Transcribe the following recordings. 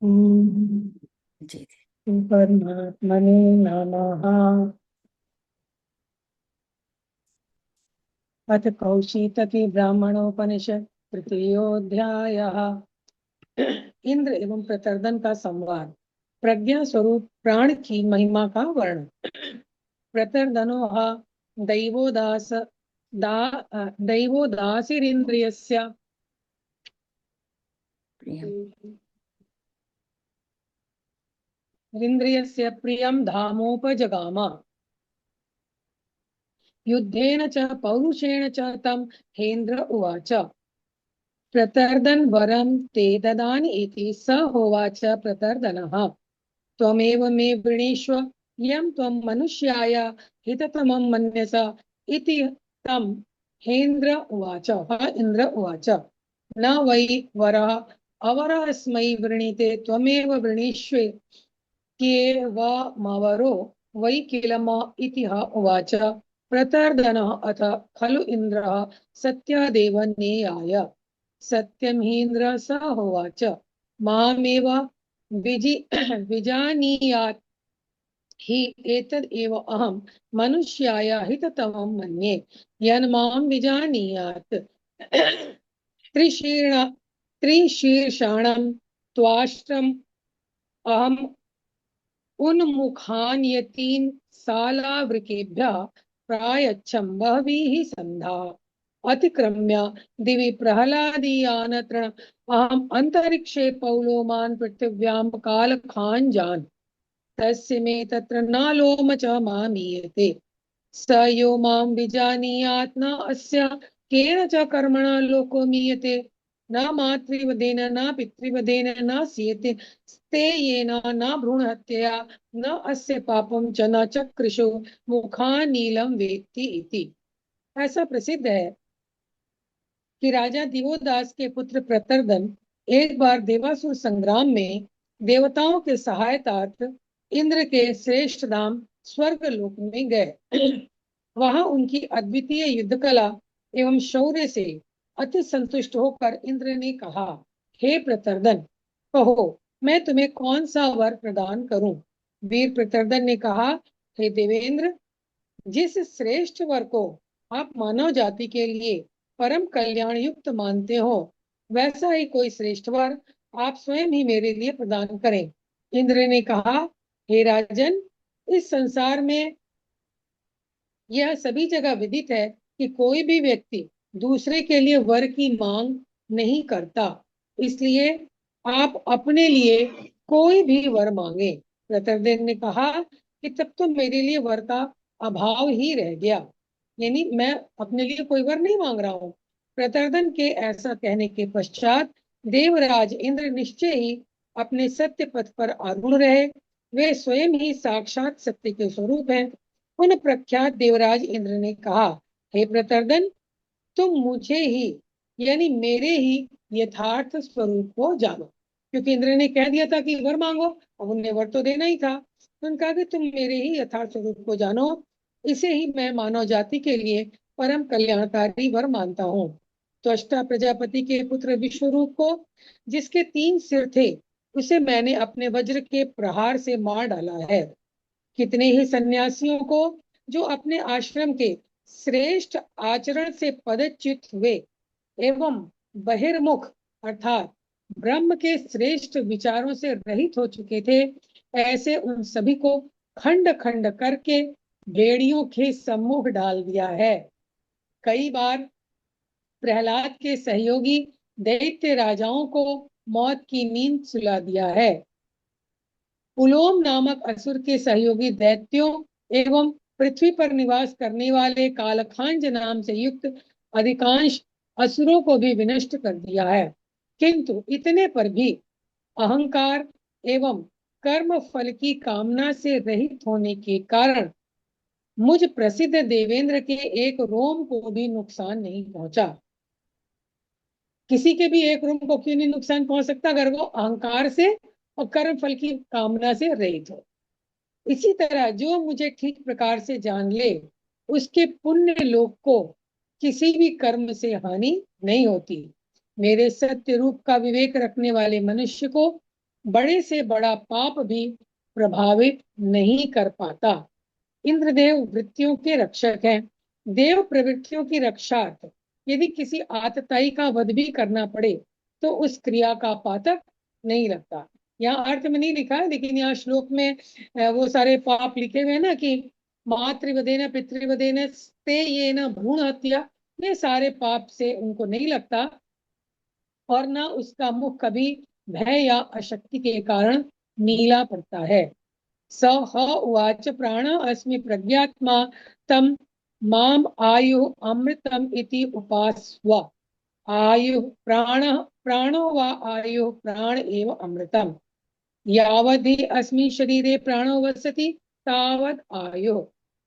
जी। परमात्मने नमः। अथ कौशीतकी ब्राह्मणोपनिषद तृतीयोऽध्यायः। इंद्र एवं प्रतर्दन का संवाद। प्रज्ञा स्वरूप प्राण की महिमा का वर्णन। प्रतर्दनो दैवोदास दा दैवोदासिरिन्द्रियस्य प्रियम। इन्द्रियस्य प्रियं धामोपजगाम। युद्धेन च पौरुषेण च तं हेन्द्र उवाच। प्रतर्दन वरं ते ददानि इति स होवाच प्रतर्दनः। त्वमेव मे वृणीष्व यं त्वं मनुष्याय हिततमं मन्यस इति तं हेन्द्र उवाच। इन्द्र उवाच न वै वरः अवरस्मै वृणीते त्वमेव वृणीष्व केवमवरो वै किल म इति उवाच प्रतर्दनः। अथ खलु इन्द्रः सत्यादेव नेयाय। सत्यं हीन्द्र स होवाच मामेव विजानीयात् हि एतदेव अहं मनुष्याय हिततमं मन्ये। यन्मां विजानीयात् त्रिशीर्ण त्रिशीर्षाणं त्वाष्ट्रम् अहम् उन्मुखान्यतीन् सालावृकेभ्यः प्रायच्छं बह्वीः सन्धा अतिक्रम्य दिवि प्रहलादीयान् तृण अहम् अन्तरिक्षे पौलोमान् पृथिव्यां कालखाञ्जान् तस्य मे तत्र न लोम च मामीयते। स यो मां विजानीयात् न अस्य केन च कर्मणा लोको मीयते। न मातृवदेन न पितृवदेन न सीयते ते येन न भ्रूणहत्या न अस्य पापं च न चकृषु मुखानीलं वेत्ति इति। ऐसा प्रसिद्ध है कि राजा दिवोदास के पुत्र प्रतर्दन एक बार देवासुर संग्राम में देवताओं के सहायतार्थ इंद्र के श्रेष्ठ धाम स्वर्ग लोक में गए। वहां उनकी अद्वितीय युद्ध कला एवं शौर्य से अति संतुष्ट होकर इंद्र ने कहा, हे प्रतर्दन, कहो मैं तुम्हें कौन सा वर प्रदान करूं। वीर प्रतर्दन ने कहा, हे देवेंद्र, जिस श्रेष्ठ वर को आप मानव जाति के लिए परम कल्याण युक्त मानते हो, वैसा ही कोई श्रेष्ठ वर आप स्वयं ही मेरे लिए प्रदान करें। इंद्र ने कहा, हे राजन, इस संसार में यह सभी जगह विदित है कि कोई भी व्यक्ति दूसरे के लिए वर की मांग नहीं करता, इसलिए आप अपने लिए कोई भी वर मांगे। प्रतरदेव ने कहा कि तब तो मेरे लिए वर का अभाव ही रह गया, यानी मैं अपने लिए कोई वर नहीं मांग रहा हूँ। प्रतरदन के ऐसा कहने के पश्चात देवराज इंद्र निश्चय ही अपने सत्य पथ पर आरूढ़ रहे। वे स्वयं ही साक्षात सत्य के स्वरूप हैं। उन प्रख्यात देवराज इंद्र ने कहा, हे प्रतर्दन, तुम मुझे ही यानी मेरे ही यथार्थ स्वरूप को जानो। क्योंकि इंद्र ने कह दिया था कि वर मांगो, अब उन्हें वर तो देना ही था। तो उन्होंने कहा कि तुम मेरे ही यथार्थ स्वरूप को जानो, इसे ही मैं मानव जाति के लिए परम कल्याणकारी वर मानता हूँ। तो अष्टा प्रजापति के पुत्र विश्वरूप को, जिसके 3 सिर थे, उसे मैंने अपने वज्र के प्रहार से मार डाला है। कितने ही सन्यासियों को, जो अपने आश्रम के श्रेष्ठ आचरण से पदच्युत हुए एवं बहिर्मुख अर्थात ब्रह्म के श्रेष्ठ विचारों से रहित हो चुके थे, ऐसे उन सभी को खंड खंड करके भेड़ियों के सम्मुख डाल दिया है। कई बार प्रहलाद के सहयोगी दैत्य राजाओं को मौत की नींद सुला दिया है। पुलोम नामक असुर के सहयोगी दैत्यों एवं पृथ्वी पर निवास करने वाले कालखांज नाम से युक्त अधिकांश असुरों को भी विनष्ट कर दिया है। किंतु इतने पर भी अहंकार एवं कर्म फल की कामना से रहित होने के कारण मुझ प्रसिद्ध देवेंद्र के एक रोम को भी नुकसान नहीं पहुंचा। किसी के भी एक रोम को क्यों नहीं नुकसान पहुंच सकता, अगर वो अहंकार से और कर्म फल की कामना से रहित हो। इसी तरह जो मुझे ठीक प्रकार से जान ले, उसके पुण्य लोक को किसी भी कर्म से हानि नहीं होती। मेरे सत्य रूप का विवेक रखने वाले मनुष्य को बड़े से बड़ा पाप भी प्रभावित नहीं कर पाता। इंद्रदेव वृत्तियों के रक्षक हैं। देव प्रवृत्तियों की रक्षार्थ यदि किसी आतताई का वध भी करना पड़े तो उस क्रिया का पातक नहीं लगता। यहाँ अर्थ में नहीं लिखा है, लेकिन यहाँ श्लोक में वो सारे पाप लिखे हुए हैं ना, कि मातृवदेन पितृवदेन ते ये न भ्रूण हत्या, ये सारे पाप से उनको नहीं लगता, और न उसका मुख कभी भय या अशक्ति के कारण नीला पड़ता है। स ह उवाच प्राण अस्मि प्रज्ञात्मा तम माम आयु अमृतम इति उपास्व। आयु प्राण प्राणो वा आयु प्राण एव अमृतम। यावद्धि अस्मिन् शरीरे प्राणो वसति तावद् आयुः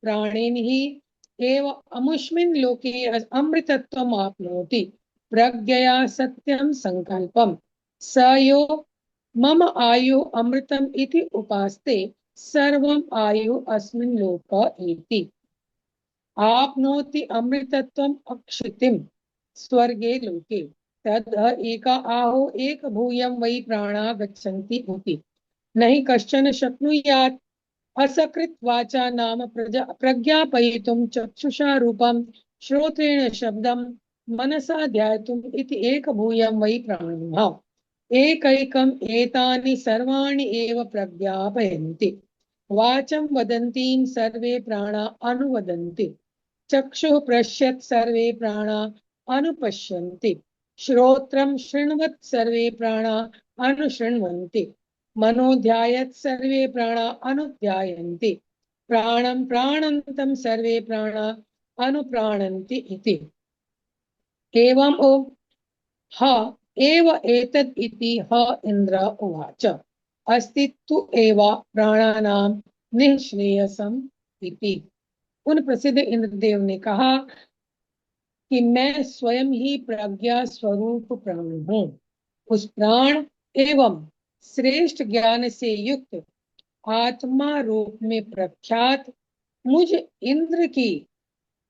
प्राणेन हि एव अमुष्मिन् लोके अमृतत्वम् आप्नोति। प्रज्ञया सत्यं संकल्पं स यो मम आयु अमृतम इति उपास्ते सर्वम आयु अस्मिन् लोक इति। आपनोति अमृतत्वम् अक्षितिम स्वर्गे लोके तद एका आहो एक भूयं वै प्राणा गच्छन्ति इति। नहि कश्चन शक्नुयात् असकृत वाचा नाम प्रज्ञापयितुं चक्षुषा रूपं श्रोत्रेण शब्दं मनसा ध्यातुम् इति एक भूयं वै प्राणिनः एकैकम् एतानि सर्वाणि एव प्रज्ञापयन्ति। वाचं वदन्तीं सर्वे प्राणा अनुवदन्ति। चक्षुः पश्यत् सर्वे प्राणा अनुपश्यन्ति। श्रोत्रं शृण्वत् सर्वे प्राणा अनुशृण्वन्ति। मनो ध्यायत् सर्वे प्राणा अनुध्यायन्ति। प्राणं प्राणन्तं सर्वे प्राणा अनुप्राणन्ति इति। एवं ह एव एतद् इति ह इन्द्र उवाच। अस्तित्व एव प्राणानां निःश्रेयसम् इति। उन प्रसिद्ध इंद्रदेव ने कहा कि मैं स्वयं ही प्रज्ञा स्वरूप प्राण हूँ। उस प्राण एवं श्रेष्ठ ज्ञान से युक्त आत्मा रूप में प्रख्यात मुझ इंद्र की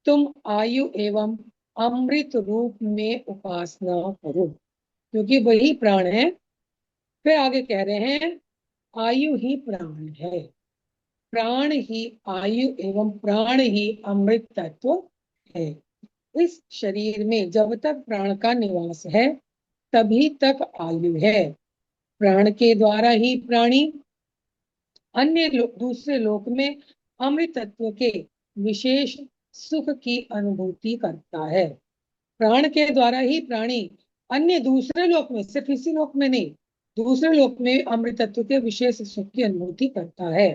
तुम आयु एवं अमृत रूप में उपासना करो, क्योंकि वही प्राण है। फिर आगे कह रहे हैं आयु ही प्राण है, प्राण ही आयु एवं प्राण ही अमृत तत्व है। इस शरीर में जब तक प्राण का निवास है तभी तक आयु है। प्राण के द्वारा ही प्राणी अन्य दूसरे लोक में अमृत तत्व के विशेष सुख की अनुभूति करता है। प्राण के द्वारा ही प्राणी अन्य दूसरे लोक में, सिर्फ इसी लोक में नहीं, दूसरे लोक में अमृत तत्व के विशेष सुख की अनुभूति करता है।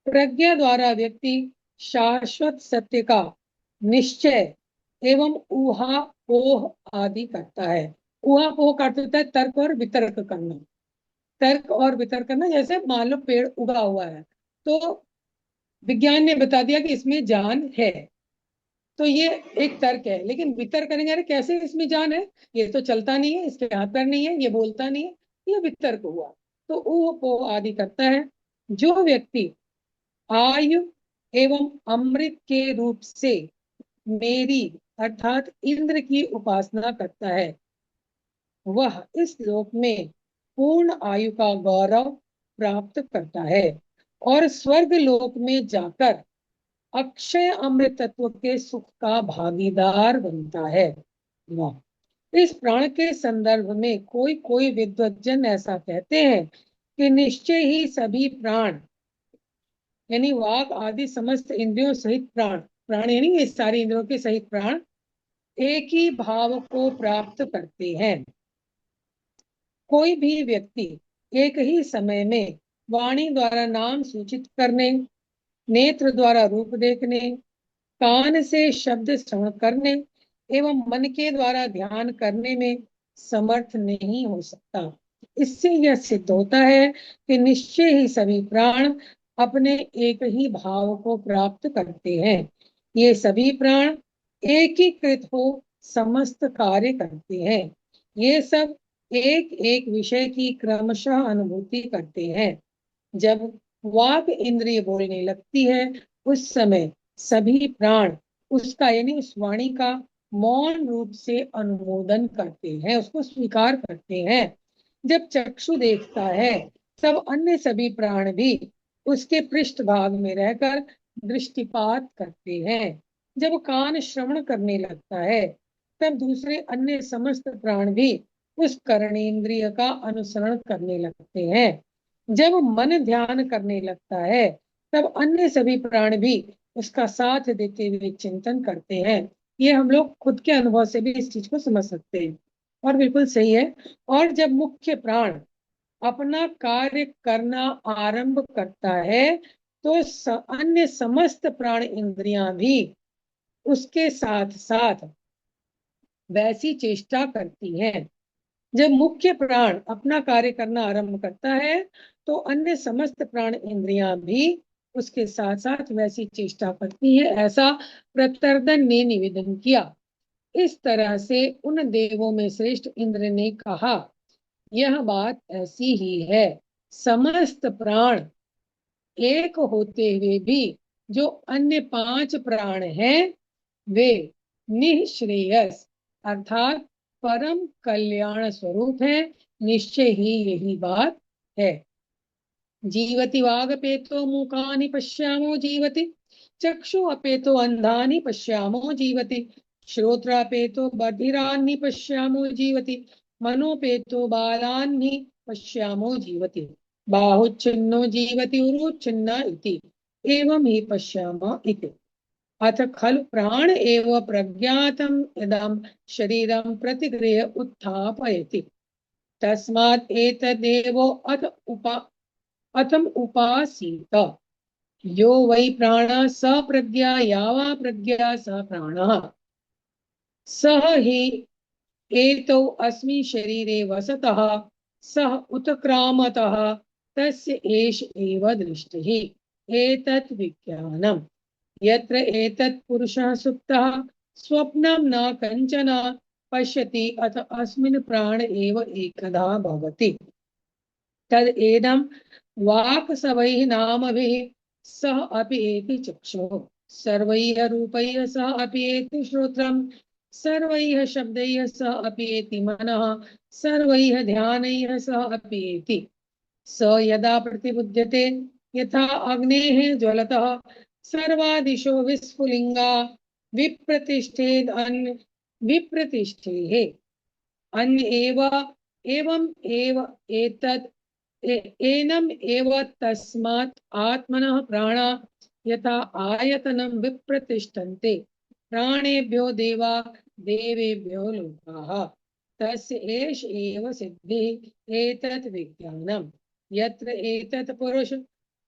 प्रज्ञा द्वारा व्यक्ति शाश्वत सत्य का निश्चय एवं ऊहापोह आदि करता है। ऊहापोह का अर्थ होता है तर्क और वितर्क करना। तर्क और वितर्क करना, जैसे मान लो पेड़ उगा हुआ है तो विज्ञान ने बता दिया कि इसमें जान है, तो ये एक तर्क है। लेकिन वितर्क करेंगे अरे कैसे इसमें जान है, ये तो चलता नहीं है, इसके हाथ पैर नहीं है, ये बोलता नहीं है, ये वितर्क हुआ। तो ऊहापोह आदि करता है। जो व्यक्ति आयु एवं अमृत के रूप से मेरी अर्थात इंद्र की उपासना करता है वह इस लोक में पूर्ण आयु का गौरव प्राप्त करता है और स्वर्ग लोक में जाकर अक्षय अमृत तत्व के सुख का भागीदार बनता है। वाह। इस प्राण के संदर्भ में कोई कोई विद्वज्जन ऐसा कहते हैं कि निश्चय ही सभी प्राण यानी वाक आदि समस्त इंद्रियों सहित प्राण, प्राण यानी ये सारी इंद्रियों के सहित प्राण एक ही भाव को प्राप्त करते हैं। कोई भी व्यक्ति एक ही समय में वाणी द्वारा नाम सूचित करने, नेत्र द्वारा रूप देखने, कान से शब्द श्रवण करने एवं मन के द्वारा ध्यान करने में समर्थ नहीं हो सकता। इससे यह सिद्ध होता है कि निश्चय ही सभी प्राण अपने एक ही भाव को प्राप्त करते हैं। ये सभी प्राण एकीकृत हो समस्त कार्य करते हैं। ये सब एक एक विषय की क्रमशः अनुभूति करते हैं। जब वाक इंद्रिय बोलने लगती है उस समय सभी प्राण उसका यानी उस वाणी का मौन रूप से अनुमोदन करते हैं, उसको स्वीकार करते हैं। जब चक्षु देखता है तब अन्य सभी प्राण भी उसके पृष्ठ भाग में रहकर दृष्टिपात करते हैं। जब कान श्रवण करने लगता है, तब दूसरे अन्य समस्त प्राण भी उस कर्णेंद्रिय का अनुसरण करने लगते हैं। जब मन ध्यान करने लगता है, तब अन्य सभी प्राण भी उसका साथ देते हुए चिंतन करते हैं। ये हम लोग खुद के अनुभव से भी इस चीज को समझ सकते हैं, और बिल्कुल सही है। और जब मुख्य प्राण अपना कार्य करना आरंभ करता है, तो अन्य समस्त प्राण इंद्रियां भी उसके साथ साथ वैसी चेष्टा करती हैं। जब मुख्य प्राण अपना कार्य करना आरंभ करता है, तो अन्य समस्त प्राण इंद्रियां भी उसके साथ साथ वैसी चेष्टा करती है, ऐसा प्रतर्दन ने निवेदन किया। इस तरह से उन देवों में श्रेष्ठ इंद्र ने कहा, यह बात ऐसी ही है। समस्त प्राण एक होते हुए भी जो अन्य पांच प्राण हैं, वे निःश्रेयस अर्थात परम कल्याण स्वरूप है। निश्चय ही यही बात है। जीवति वागपेतो मूकानि पश्यामो जीवति, चक्षु अपेतो अंधानि पश्यामो जीवति, श्रोत्रापेतो बधिरानि पश्यामो जीवति, मनोपेतो बालानि पश्यामो जीवति, बाहुच्छिन्नो जीवति उरुच्छिन्न इति, एवं ही पश्यामः इति। अथ खलु प्राण एव प्रज्ञातम् इदं शरीरं प्रतिगृह्य उत्थापयति, तस्मात् एतदेवो अथम उपासीत। यो वै प्राणः स प्रज्ञा, या वा प्रज्ञा स प्राणः, सह हि एतौ अस्मिन् शरीरे वसतः, सः उत्क्रामतः, तस्य एष एव दृष्टिः। एतत् विज्ञानम्। यत्र एतत् पुरुषः सुप्तः स्वप्नं न कञ्चन पश्यति, अथ अस्मिन् प्राण एव एकदा भवति। तद एदं वाक् सवैः नामभिः सह अपि एति चक्षुः, सर्वैः रूपैः सह अपि एति श्रोत्रम्, सर्वैः शब्दैः सह अपि एति मनः, सर्वैः ध्यानैः सह अपि एति। स यदा प्रतिबुध्यते यथा अग्नेः ज्वलतः सर्वादिशो विस्फुलिंगा, विप्रतिष्ठेद अन्य विप्रतिष्ठेः अन्य एव एवं एव एतद् एनम एव तस्मात् आत्मनः प्राणा यथा आयतनं विप्रतिष्ठन्ते, प्राणेभ्यो देवा देवेभ्यो लोकाः, तस्य एष एव सिद्धिः। एतत् विज्ञानम्। यत्र एतत् पुरुष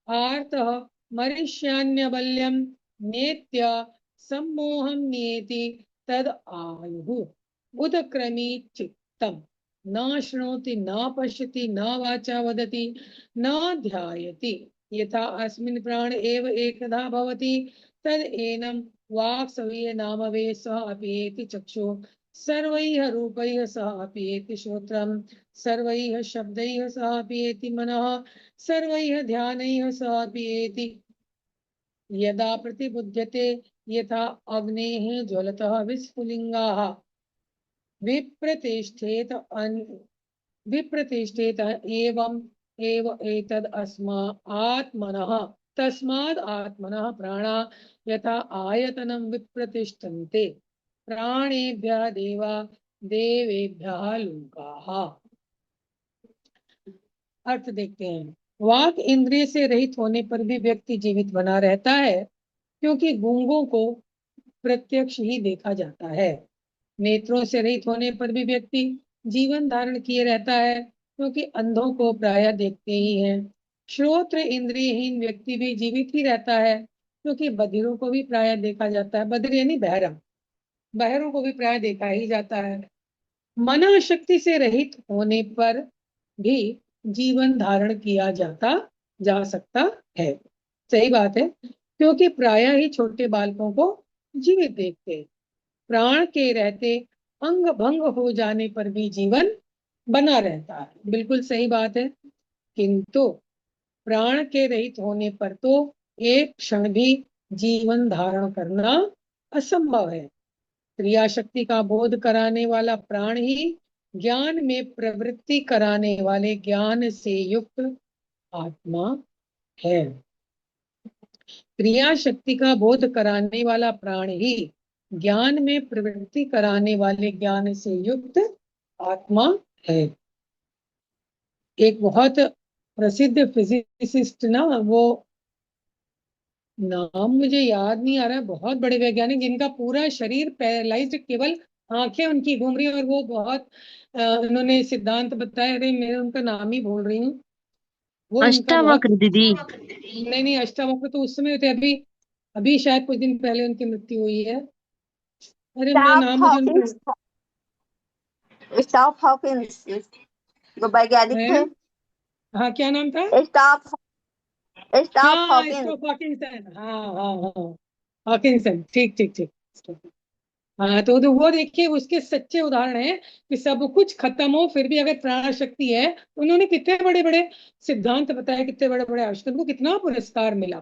आर्तः मरिष्यान्यबल्यं नेत्य सम्मोहं नियेति, तद आयुः उदक्रमी चित्तम्, न शृणोति न पश्यति न वाचा वदति न ध्यायति, यथा अस्मिन् प्राण एव एकधा भवति। तद एनं वाक् सवैः नामवे सह अपि एति चक्षुः, सर्वैः रूपैः सह अपि एति श्रोत्रम्, सर्वैः शब्दैः सह अपि एति मनः, सर्वैः ध्यानैः सह अपि एति। यदा प्रतिबुध्यते यथा अग्नेः ज्वलतः विस्फुलिंगाः, विप्रतिष्ठेत विप्रतिष्ठेत एवं एव एतद् आत्मनः, तस्माद् आत्मनः प्राणा यथा आयतनं विप्रतिष्ठन्ते, प्राणेभ्यः देवा देवेभ्यः लोकाः। अर्थ देखते हैं। वाक इंद्रिय से रहित होने पर भी व्यक्ति जीवित बना रहता है, क्योंकि गूंगों को प्रत्यक्ष ही देखा जाता है। नेत्रों से रहित होने पर भी व्यक्ति जीवन धारण किए रहता है, क्योंकि अंधों को प्रायः देखते ही हैं। श्रोत्र इंद्रियहीन व्यक्ति भी जीवित ही रहता है, क्योंकि बधिरों को भी प्रायः देखा जाता है। बधिर यानी बहरा, बहरों को भी प्रायः देखा ही जाता है। मना शक्ति से रहित होने पर भी जीवन धारण किया जा सकता है। सही बात है, क्योंकि प्रायः ही छोटे बालकों को जीवित देखते हैं। प्राण के रहते अंग भंग हो जाने पर भी जीवन बना रहता है। बिल्कुल सही बात है। किंतु प्राण के रहित होने पर तो एक क्षण भी जीवन धारण करना असंभव है। क्रिया शक्ति का बोध कराने वाला प्राण ही ज्ञान में प्रवृत्ति कराने वाले ज्ञान से युक्त आत्मा है। क्रिया शक्ति का बोध कराने वाला प्राण ही ज्ञान में प्रवृत्ति कराने वाले ज्ञान से युक्त आत्मा है। एक बहुत प्रसिद्ध फिजिसिस्ट ना, वो नाम मुझे याद नहीं आ रहा है, बहुत बड़े वैज्ञानिक जिनका पूरा शरीर पैरालाइज्ड, केवल आंखें उनकी घूम रही है, और वो बहुत उन्होंने सिद्धांत बताए। अरे मैं उनका नाम ही भूल रही हूँ। वो उनका बहुत, अष्टावक्र दीदी। नहीं नहीं, अष्टावक्र तो उस समय थे, अभी अभी शायद कुछ दिन पहले उनकी मृत्यु हुई है। अरे मैं स्टाफ नाम मुझे उनका हॉकिंस। स्टाफ हॉकिंस जो वैज्ञानिक है थे। ना। हाँ, क्या नाम था? स्टाफ स्टाफ हाँ, हॉकिंस। स्टोफ हॉकिंसन, हाँ हाँ हाँ, हॉकिंसन, ठीक ठीक ठीक। हाँ, तो वो देखिए उसके सच्चे उदाहरण हैं कि सब कुछ खत्म हो फिर भी अगर प्राण शक्ति है, तो उन्होंने कितने बड़े बड़े सिद्धांत बताए, कितने बड़े बड़े आविष्कार, उनको कितना पुरस्कार मिला।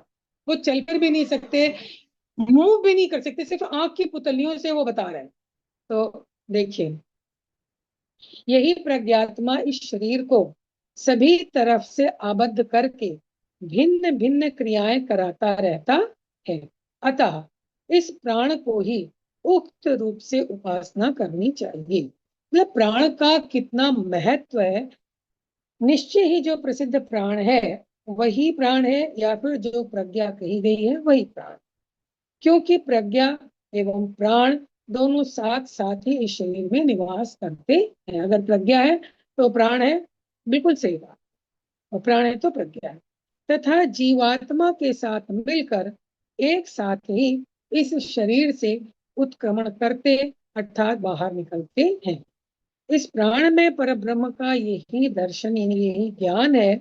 वो चलकर भी नहीं सकते, मूव भी नहीं कर सकते, सिर्फ आंख की पुतलियों से वो बता रहे हैं। तो देखिए, यही प्रज्ञात्मा इस शरीर को सभी तरफ से आबद्ध करके भिन्न भिन्न क्रियाएं कराता रहता है। अतः इस प्राण को ही उक्त रूप से उपासना करनी चाहिए। मतलब प्राण का कितना महत्व है, निश्चय ही जो प्रसिद्ध प्राण है वही प्राण है, या फिर जो प्रज्ञा कही गई है वही प्राण। क्योंकि प्रज्ञा एवं प्राण दोनों साथ साथ ही इस शरीर में निवास करते हैं। अगर प्रज्ञा है तो प्राण है, बिल्कुल सही बात, और प्राण है तो प्रज्ञा है। तथा जीवात्मा के साथ मिलकर एक साथ ही इस शरीर से उत्क्रमण करते, अर्थात बाहर निकलते हैं। इस प्राण में परब्रह्म का यही दर्शन, यही ज्ञान है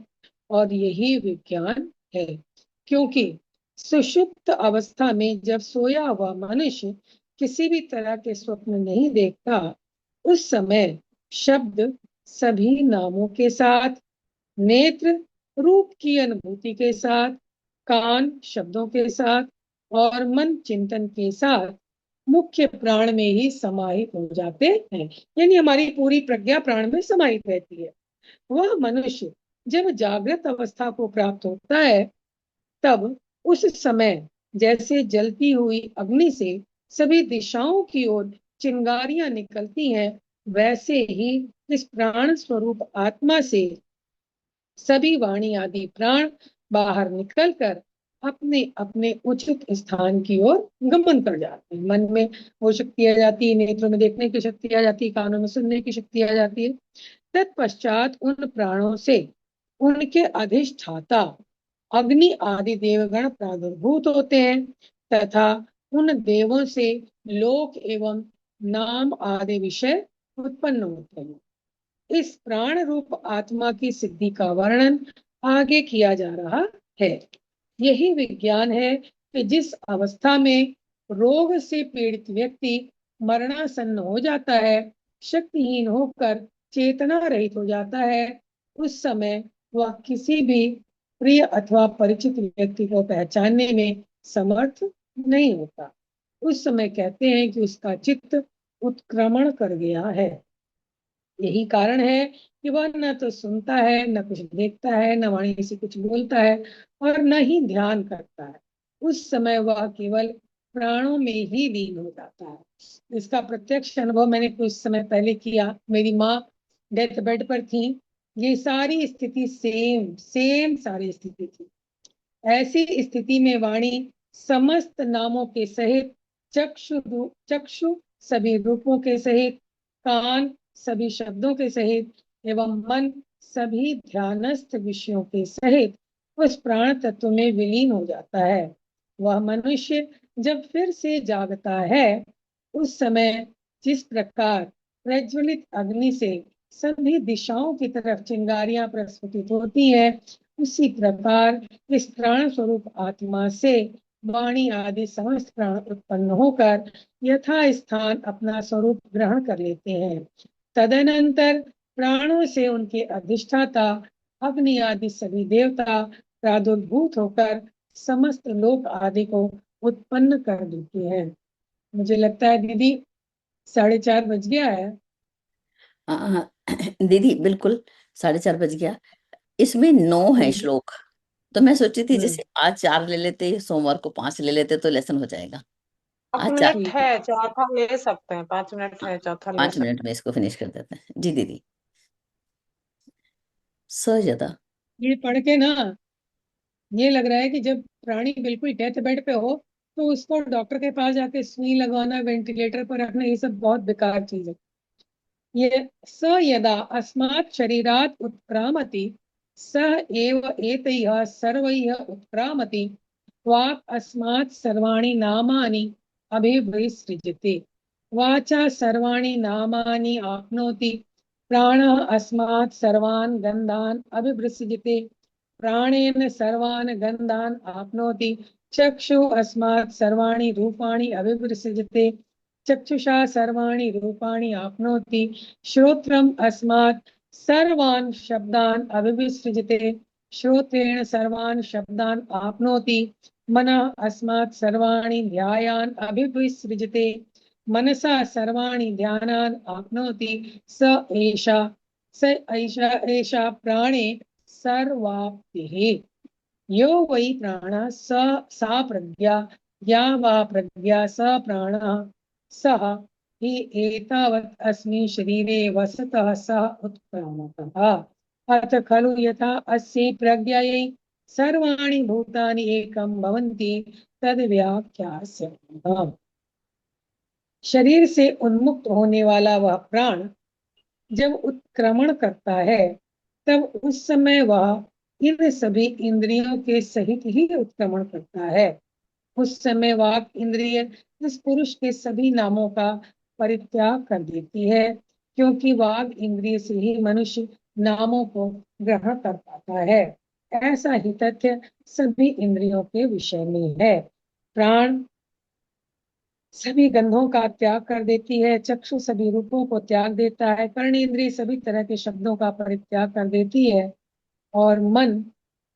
और यही विज्ञान है। क्योंकि सुषुप्त अवस्था में जब सोया हुआ मनुष्य किसी भी तरह के स्वप्न नहीं देखता, उस समय शब्द सभी नामों के साथ, नेत्र रूप की अनुभूति के साथ, कान शब्दों के साथ, और मन चिंतन के साथ मुख्य प्राण में ही समाहित हो जाते हैं। यानी हमारी पूरी प्रज्ञा प्राण में समाहित रहती है। वह मनुष्य जब जागृत अवस्था को प्राप्त होता है, तब उस समय जैसे जलती हुई अग्नि से सभी दिशाओं की ओर चिंगारियां निकलती हैं, वैसे ही इस प्राण स्वरूप आत्मा से सभी वाणी आदि प्राण बाहर निकलकर अपने अपने उचित स्थान की ओर गमन कर जाते हैं। मन में वो शक्ति आ जाती है, नेत्रों में देखने की शक्ति आ जाती है, कानों में सुनने की शक्ति आ जाती है। तत्पश्चात उन प्राणों से उनके अधिष्ठाता अग्नि आदि देवगण प्रादुर्भूत होते हैं, तथा उन देवों से लोक एवं नाम आदि विषय उत्पन्न होते हैं। इस प्राण रूप आत्मा की सिद्धि का वर्णन आगे किया जा रहा है। यही विज्ञान है कि जिस अवस्था में रोग से पीड़ित व्यक्ति मरणासन्न हो जाता है, शक्तिहीन होकर चेतना रहित हो जाता है, उस समय वह किसी भी प्रिय अथवा परिचित व्यक्ति को पहचानने में समर्थ नहीं होता। उस समय कहते हैं कि उसका चित्त उत्क्रमण कर गया है। यही कारण है कि वह न तो सुनता है, न कुछ देखता है, न वाणी से कुछ बोलता है, और न ही ध्यान करता है। उस समय वह केवल प्राणों में ही लीन हो जाता है। इसका प्रत्यक्ष अनुभव मैंने कुछ समय पहले किया। मेरी माँ डेथ बेड पर थी। ये सारी स्थिति सेम सेम सारी स्थिति थी। ऐसी स्थिति में वाणी समस्त नामों के सहित, चक्षु सभी रूपों के सहित, कान सभी शब्दों के सहित, एवं मन सभी ध्यानस्थ विषयों के सहित उस प्राण तत्व में विलीन हो जाता है। वह मनुष्य जब फिर से जागता है, उस समय जिस प्रकार प्रज्वलित अग्नि से सभी दिशाओं की तरफ चिंगारियां प्रस्फुटित होती है, उसी प्रकार इस प्राण स्वरूप आत्मा से वाणी आदि समस्त प्राण उत्पन्न होकर यथा स्थान अपना स्वरूप ग्रहण कर लेते हैं। तदनंतर प्राणों से उनके अधिष्ठाता अग्नि आदि सभी देवता प्रादुर्भूत होकर समस्त लोक आदि को उत्पन्न कर देते हैं। मुझे लगता है दीदी 4:30 बज गया है। हाँ हाँ, दीदी बिल्कुल 4:30 बज गया। इसमें 9 है हम्म, श्लोक। तो मैं सोची थी हम्म, जैसे आज 4 ले लेते, सोमवार को 5 ले लेते तो लेसन हो जाएगा। 5 मिनट ठीक है। है, चौथा ले सकते हैं, 5 मिनट है, चौथा ले 5 मिनट सकते में इसको फिनिश कर देते हैं जी दीदी। स यदा। ये पढ़ के ना ये लग रहा है कि जब प्राणी बिल्कुल डेथ बेड पे हो तो उसको डॉक्टर के पास जाके सुई लगवाना, वेंटिलेटर पर रखना, ये सब बहुत बेकार चीज है। ये स यदा अस्मात् शरीरात् उत्क्रामति स एव एतैः सर्वैः उत्क्रामति वाक् अस्मात् सर्वाणि नामानि अभिविसृजते वाचा सर्वाणि नामानि आप्नोति प्राणः अस्मात् सर्वान् गन्धान् अभिविसृजते प्राणेन सर्वान् गन्धान् आप्नोति चक्षुः अस्मात् सर्वाणि रूपाणि अभिविसृजते चक्षुषा सर्वाणि रूपाणि आप्नोति श्रोत्रम् अस्मात् सर्वान् शब्दान् अभिविसृजते श्रोत्रेण सर्वान् शब्दान् आप्नोति मनः अस्मात् सर्वाणि ध्यायान् अभिविसृजते मनसा सर्वाणि ध्यानान् आप्नोति स एषा स ऐषा एषा प्राणे सर्वाप्तिः यो वै प्राणः सा प्रज्ञा या वा प्रज्ञा स प्राणः सः हि एतावत् अस्मिन् शरीरे वसतः सः उत्क्रामकः अथ खलु यथा अस्यै प्रज्ञायै सर्वाणि भूतानि एकं भवन्ति तद् व्याख्यास्यताम्। शरीर से उन्मुक्त होने वाला वह प्राण जब उत्क्रमण करता है तब उस समय वह इन सभी इंद्रियों के सहित ही उत्क्रमण करता है। उस समय वाक इंद्रिय इस पुरुष के सभी नामों का परित्याग कर देती है, क्योंकि वाक इंद्रिय से ही मनुष्य नामों को ग्रहण कर पाता है। ऐसा ही तथ्य सभी इंद्रियों के विषय में है। प्राण सभी गंधों का त्याग कर देती है, चक्षु सभी रूपों को त्याग देता है, कर्णेंद्रिय सभी तरह के शब्दों का परित्याग कर देती है और मन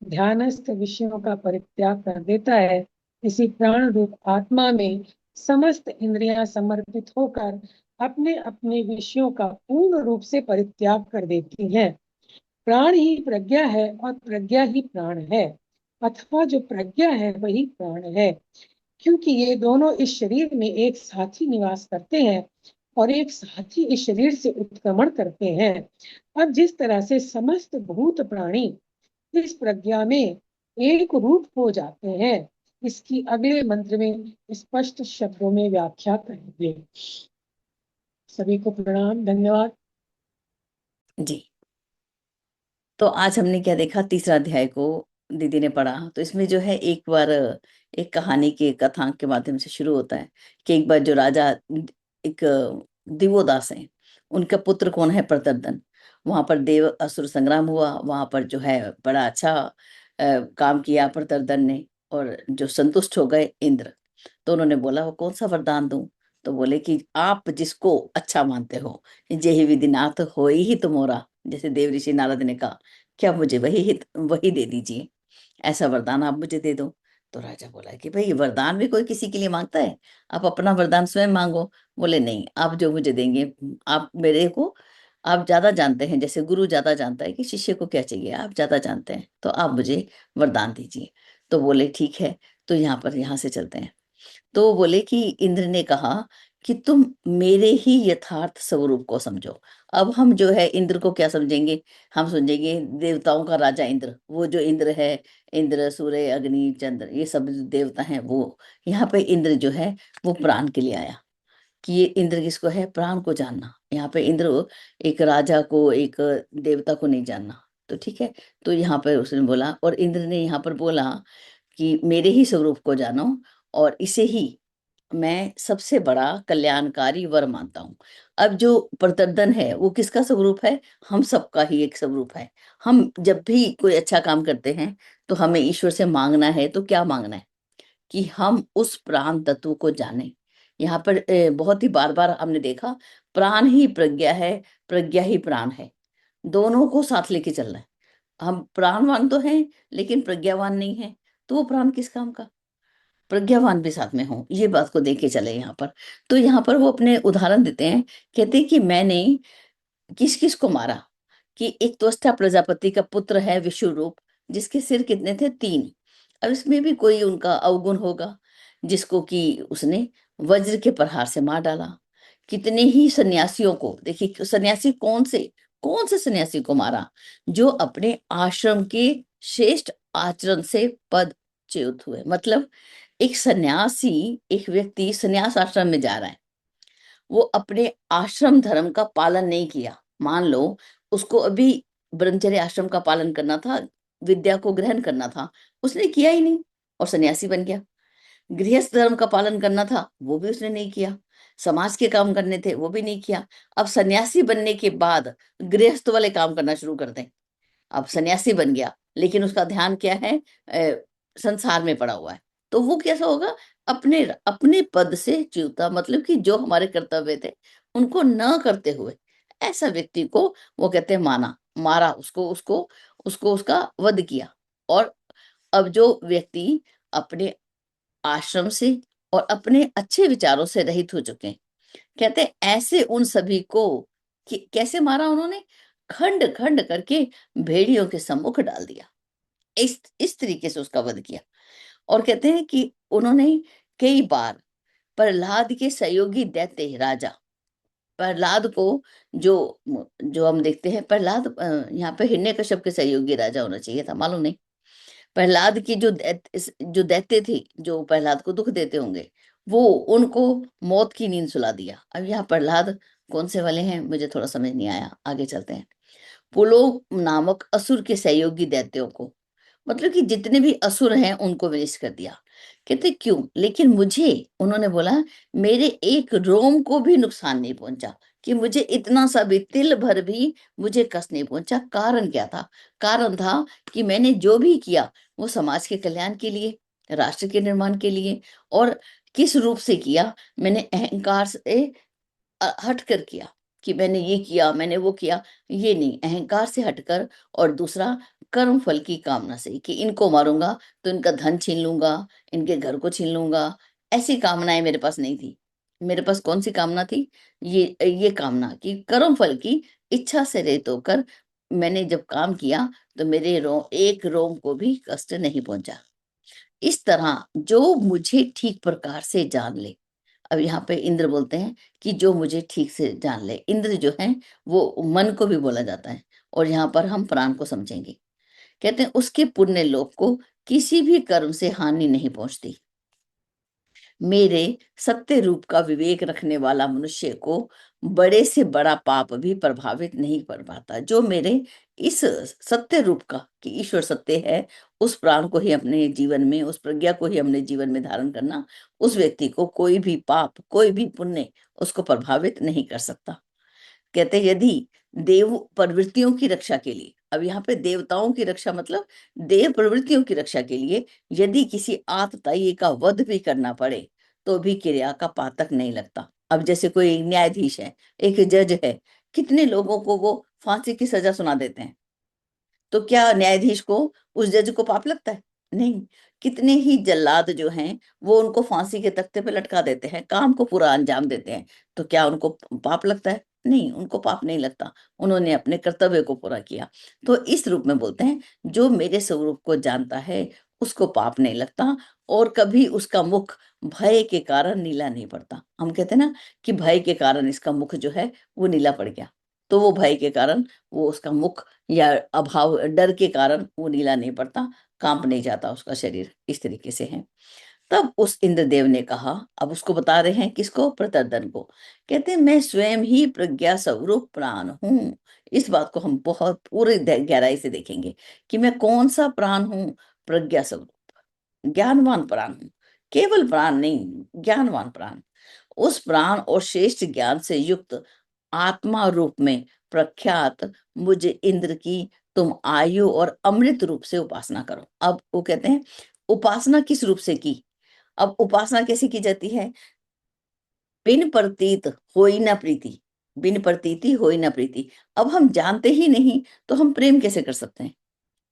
ध्यानस्थ विषयों का परित्याग कर देता है। इसी प्राण रूप आत्मा में समस्त इंद्रियां समर्पित होकर अपने अपने विषयों का पूर्ण रूप से परित्याग कर देती हैं। प्राण ही प्रज्ञा है और प्रज्ञा ही प्राण है, अथवा जो प्रज्ञा है वही प्राण है, क्योंकि ये दोनों इस शरीर में एक साथ ही निवास करते हैं और एक साथ ही इस शरीर से उत्क्रमण करते हैं। अब जिस तरह से समस्त भूत प्राणी इस प्रज्ञा में एक रूप हो जाते हैं, इसकी अगले मंत्र में स्पष्ट शब्दों में व्याख्या करेंगे। सभी को प्रणाम, धन्यवाद जी। तो आज हमने क्या देखा, तीसरा अध्याय को दीदी ने पढ़ा। तो इसमें जो है एक बार एक कहानी के कथांक के माध्यम से शुरू होता है कि एक बार जो राजा एक दिवोदास है, उनका पुत्र कौन है, प्रतर्दन। वहां पर देव असुर संग्राम हुआ, वहां पर जो है बड़ा अच्छा काम किया प्रतर्दन ने, और जो संतुष्ट हो गए इंद्र। तो उन्होंने बोला वो कौन सा वरदान दूं। तो बोले कि आप जिसको अच्छा मानते हो, जेहि विधिनाथ होई ही तुमोरा, जैसे देव ऋषि नारद ने कहा, क्या मुझे वही दे दीजिए, ऐसा वरदान आप मुझे दे दो। तो राजा बोला कि भाई वरदान भी कोई किसी के लिए मांगता है, आप अपना वरदान स्वयं मांगो। बोले नहीं, आप जो मुझे देंगे, आप मेरे को, आप ज्यादा जानते हैं, जैसे गुरु ज्यादा जानता है कि शिष्य को क्या चाहिए, आप ज्यादा जानते हैं, तो आप मुझे वरदान दीजिए। तो बोले ठीक है, तो यहाँ से चलते हैं। तो बोले कि इंद्र ने कहा कि तुम मेरे ही यथार्थ स्वरूप को समझो। अब हम जो है इंद्र को क्या समझेंगे, हम समझेंगे देवताओं का राजा इंद्र, वो जो इंद्र है, इंद्र सूर्य अग्नि चंद्र ये सब जो देवता हैं वो। यहाँ पे इंद्र जो है वो प्राण के लिए आया, कि ये इंद्र किसको है, प्राण को जानना। यहाँ पे इंद्र एक राजा को, एक देवता को नहीं जानना। तो ठीक है, तो यहाँ पर उसने बोला, और इंद्र ने यहाँ पर बोला कि मेरे ही स्वरूप को जानो, और इसे ही मैं सबसे बड़ा कल्याणकारी वर मानता हूँ। अब जो प्रतर्दन है वो किसका स्वरूप है, हम सबका ही एक स्वरूप है। हम जब भी कोई अच्छा काम करते हैं तो हमें ईश्वर से मांगना है, तो क्या मांगना है कि हम उस प्राण तत्व को जाने। यहाँ पर बहुत ही बार बार हमने देखा, प्राण ही प्रज्ञा है, प्रज्ञा ही प्राण है, दोनों को साथ लेके चलना है। हम प्राणवान तो हैं लेकिन प्रज्ञावान नहीं है, तो वो प्राण किस काम का, प्रज्ञावान भी साथ में हो, ये बात को देख के चले यहाँ पर। तो यहाँ पर वो अपने उदाहरण देते हैं, कहते हैं कि मैंने किस किस को मारा, कि एक त्वष्टा प्रजापति का पुत्र है विश्वरूप, जिसके सिर कितने थे? 3। अब इसमें भी कोई उनका अवगुण होगा, जिसको कि उसने वज्र के प्रहार से मार डाला। कितने ही सन्यासियों को, देखिए सन्यासी कौन से सन्यासी को मारा? जो अपने आश्रम के श्रेष्ठ आचरण से पदच्युत हुए। मतलब एक सन्यासी, एक व्यक्ति सन्यास आश्रम में जा रहा है, वो अपने आश्रम धर्म का पालन नहीं किया। मान लो उसको अभी ब्रह्मचर्य आश्रम का पालन करना था, विद्या को ग्रहण करना था, उसने किया ही नहीं और सन्यासी बन गया। गृहस्थ धर्म का पालन करना था, वो भी उसने नहीं किया। समाज के काम करने थे, वो भी नहीं किया। अब सन्यासी बनने के बाद गृहस्थ वाले काम करना शुरू कर दें। अब सन्यासी बन गया, लेकिन उसका ध्यान क्या है? संसार में पड़ा हुआ है। तो वो कैसा होगा? अपने अपने पद से च्युता, मतलब कि जो हमारे कर्तव्य थे उनको न करते हुए, ऐसा व्यक्ति को वो कहते हैं मारा, उसको उसका वध किया। और अब जो व्यक्ति अपने आश्रम से और अपने अच्छे विचारों से रहित हो चुके हैं, कहते हैं ऐसे उन सभी को कैसे मारा उन्होंने? खंड खंड करके भेड़ियों के सम्मुख डाल दिया। इस तरीके से उसका वध किया। और कहते हैं कि उन्होंने कई बार प्रहलाद के सहयोगी दैत्य राजा प्रहलाद को, जो जो हम देखते हैं प्रहलाद, यहाँ पे हिरण्यकश्यप के सहयोगी राजा होना चाहिए था, मालूम नहीं। प्रहलाद की जो दैत्य थे, जो प्रहलाद को दुख देते होंगे, वो उनको मौत की नींद सुला दिया। अब यहाँ प्रहलाद कौन से वाले हैं मुझे थोड़ा समझ नहीं आया, आगे चलते हैं। पुलो नामक असुर के सहयोगी दैत्यों को, मतलब कि जितने भी असुर हैं उनको विनिष्ट कर दिया। कहते क्यों? लेकिन मुझे, उन्होंने बोला, मेरे एक रोम को भी नुकसान नहीं पहुंचा, कि मुझे इतना सा भी, तिल भर भी मुझे कष्ट नहीं पहुंचा। कारण क्या था? कारण था कि मैंने जो भी किया वो समाज के कल्याण के लिए, राष्ट्र के निर्माण के लिए। और किस रूप से किया? मैंने अहंकार से हटकर किया, कि मैंने ये किया, मैंने वो किया, ये नहीं, अहंकार से हटकर। और दूसरा, कर्म फल की कामना से, कि इनको मारूंगा तो इनका धन छीन लूंगा, इनके घर को छीन लूंगा। ऐसी कामनाएं मेरे पास नहीं थी। मेरे पास कौन सी कामना थी? ये कामना कि कर्म फल की इच्छा से रहित होकर मैंने जब काम किया तो मेरे एक रोम को भी कष्ट नहीं पहुंचा। इस तरह जो मुझे ठीक प्रकार से जान ले। अब यहाँ पे इंद्र बोलते हैं कि जो मुझे ठीक से जान ले। इंद्र जो है वो मन को भी बोला जाता है, और यहाँ पर हम प्राण को समझेंगे। कहते हैं उसके पुण्य लोक को किसी भी कर्म से हानि नहीं पहुंचती। मेरे सत्य रूप का विवेक रखने वाला मनुष्य को बड़े से बड़ा पाप भी प्रभावित नहीं कर पाता। जो मेरे इस सत्य रूप का, कि ईश्वर सत्य है, उस प्राण को ही अपने जीवन में, उस प्रज्ञा को ही अपने जीवन में धारण करना, उस व्यक्ति को कोई भी पाप, कोई भी पुण्य उसको प्रभावित नहीं कर सकता। कहते हैं यदि देव प्रवृत्तियों की रक्षा के लिए, अब यहाँ पे देवताओं की रक्षा मतलब देव प्रवृत्तियों की रक्षा के लिए, यदि किसी आतताई का वध भी करना पड़े तो भी क्रिया का पातक नहीं लगता। अब जैसे कोई न्यायाधीश है, एक जज है, कितने लोगों को वो फांसी की सजा सुना देते हैं, तो क्या न्यायाधीश को, उस जज को पाप लगता है? नहीं। कितने ही जल्लाद जो हैं वो उनको फांसी के तख्ते पे लटका देते हैं, काम को पूरा अंजाम देते हैं, तो क्या उनको पाप लगता है? नहीं, उनको पाप नहीं लगता। उन्होंने अपने कर्तव्य को पूरा किया। तो इस रूप में बोलते हैं जो मेरे स्वरूप को जानता है उसको पाप नहीं लगता, और कभी उसका मुख भय के कारण नीला नहीं पड़ता। हम कहते हैं ना कि भय के कारण इसका मुख जो है वो नीला पड़ गया, तो वो भय के कारण, वो उसका मुख या अभाव, डर के कारण वो नीला नहीं पड़ता, कांप नहीं जाता उसका शरीर, इस तरीके से है। तब उस इंद्रदेव ने कहा, अब उसको बता रहे हैं किसको? प्रतर्दन को। कहते हैं मैं स्वयं ही प्रज्ञा स्वरूप प्राण हूँ। इस बात को हम बहुत पूरी गहराई से देखेंगे कि मैं कौन सा प्राण हूँ? प्रज्ञा स्वरूप, ज्ञानवान प्राण हूँ। केवल प्राण नहीं, ज्ञानवान प्राण। उस प्राण और श्रेष्ठ ज्ञान से युक्त आत्मा रूप में प्रख्यात मुझे इंद्र की तुम आयु और अमृत रूप से उपासना करो। अब वो कहते हैं उपासना किस रूप से की? अब उपासना कैसे की जाती है? बिन प्रतीत होई न प्रीति, बिन प्रतीति होई न प्रीति। अब हम जानते ही नहीं तो हम प्रेम कैसे कर सकते हैं?